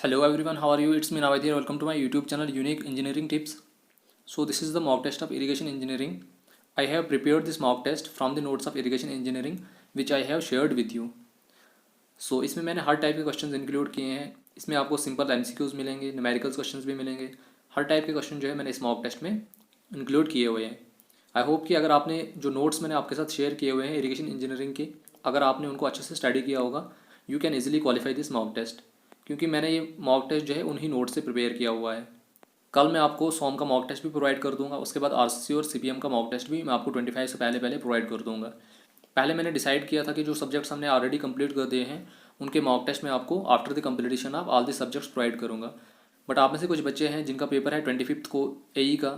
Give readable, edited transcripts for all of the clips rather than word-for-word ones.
Hello everyone, how are you? It's me Navaid here. Welcome to my YouTube channel Unique Engineering Tips. So this is the mock test of irrigation engineering. I have prepared this mock test from the notes of irrigation engineering which I have shared with you. So इसमें मैंने हर type के questions include किए हैं. इसमें आपको simple MCQs मिलेंगे, numericals questions भी मिलेंगे. हर टाइप के क्वेश्चन जो है मैंने इस मॉक टेस्ट में इंक्लूड किए हुए हैं. आई होप कि अगर आपने जो नोट्स मैंने आपके साथ शेयर किए हुए हैं इरिगेशन इंजीनियरिंग के, अगर आपने उनको अच्छे से स्टडी किया होगा, you can easily qualify this mock test. क्योंकि मैंने ये मॉक टेस्ट जो है उन्हीं नोट से प्रिपेयर किया हुआ है. कल मैं आपको सॉम का मॉक टेस्ट भी प्रोवाइड कर दूंगा. उसके बाद आरसीसी और सीपीएम का मॉक टेस्ट भी मैं आपको 25 से पहले पहले प्रोवाइड कर दूंगा. पहले मैंने डिसाइड किया था कि जो सब्जेक्ट्स हमने ऑलरेडी कंप्लीट कर दिए हैं उनके मॉक टेस्ट में आपको after the completion of all the subjects provide करूँगा. बट आप में से कुछ बच्चे हैं जिनका पेपर है 25 को एई का.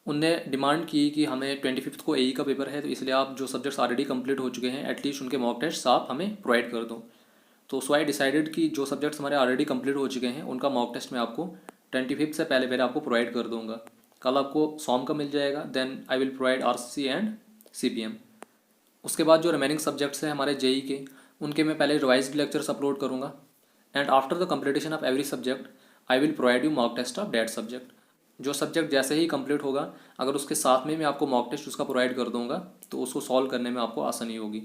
उनने डिमांड की कि हमें 25 को एई का पेपर है, तो इसलिए आप जो सब्जेक्ट्स ऑलरेडी कंप्लीट हो चुके हैं एटलीस्ट उनके मॉक टेस्ट आप हमें प्रोवाइड कर दो. तो सो आई डिसाइडेड कि जो सब्जेक्ट्स हमारे ऑलरेडी कंप्लीट हो चुके हैं उनका मॉक टेस्ट मैं आपको 25 से पहले पहले आपको प्रोवाइड कर दूंगा. कल आपको सॉम का मिल जाएगा, then I will provide RCC and CPM. उसके बाद जो रिमेनिंग सब्जेक्ट्स हैं हमारे जेई के, उनके मैं पहले रिवाइज्ड लेक्चर्स अपलोड करूँगा. And after the completion of every subject I will provide you mock test of that subject. जो सब्जेक्ट जैसे ही कंप्लीट होगा, अगर उसके साथ में मैं आपको मॉक टेस्ट उसका प्रोवाइड कर दूंगा तो उसको सॉल्व करने में आपको आसानी होगी.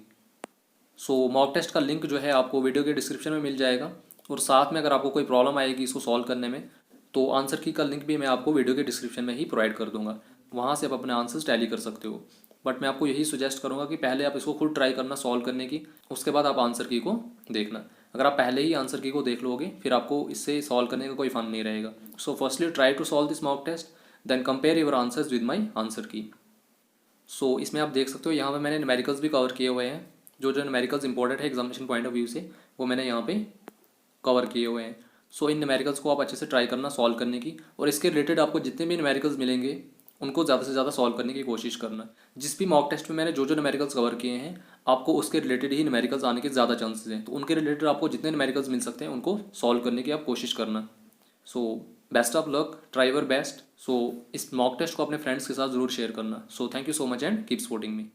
सो मॉक टेस्ट का लिंक जो है आपको वीडियो के डिस्क्रिप्शन में मिल जाएगा. और साथ में अगर आपको कोई प्रॉब्लम आएगी इसको सॉल्व करने में, तो आंसर की का लिंक भी मैं आपको वीडियो के डिस्क्रिप्शन में ही प्रोवाइड कर दूंगा. वहाँ से आप अपने आंसर्स टैली कर सकते हो. बट मैं आपको यही सुजेस्ट करूँगा कि पहले आप इसको खुद ट्राई करना सॉल्व करने की, उसके बाद आप आंसर की को देखना. अगर आप पहले ही आंसर की को देख लोगे फिर आपको इससे सॉल्व करने का कोई फन नहीं रहेगा. So firstly try to solve this mock test, then compare your answers with my answer key. So इसमें आप देख सकते हो यहाँ पे मैंने न्यूमेरिकल्स भी कवर किए हुए हैं. जो जो न्यूमेरिकल्स इंपॉर्टेंट है एग्जामिनेशन पॉइंट ऑफ व्यू से, वो मैंने यहाँ पे कवर किए हुए हैं. सो इन न्यूमेरिकल्स को आप अच्छे से ट्राई करना सॉल्व करने की, और इसके रिलेटेड आपको जितने भी न्यूमेरिकल्स मिलेंगे उनको ज़्यादा से ज़्यादा सॉल्व करने की कोशिश करना. जिस भी मॉक टेस्ट में मैंने जो जो न्यूमेरिकल्स कवर किए हैं, आपको उसके रिलेटेड ही न्यूमेरिकल्स आने के ज़्यादा चांसेस हैं. तो उनके रिलेटेड आपको जितने न्यूमेरिकल्स मिल सकते हैं उनको सॉल्व करने की आप कोशिश करना. So best of luck, try your best. So इस मॉक टेस्ट को अपने फ्रेंड्स के साथ ज़रूर शेयर करना. So thank you so much and keep supporting me.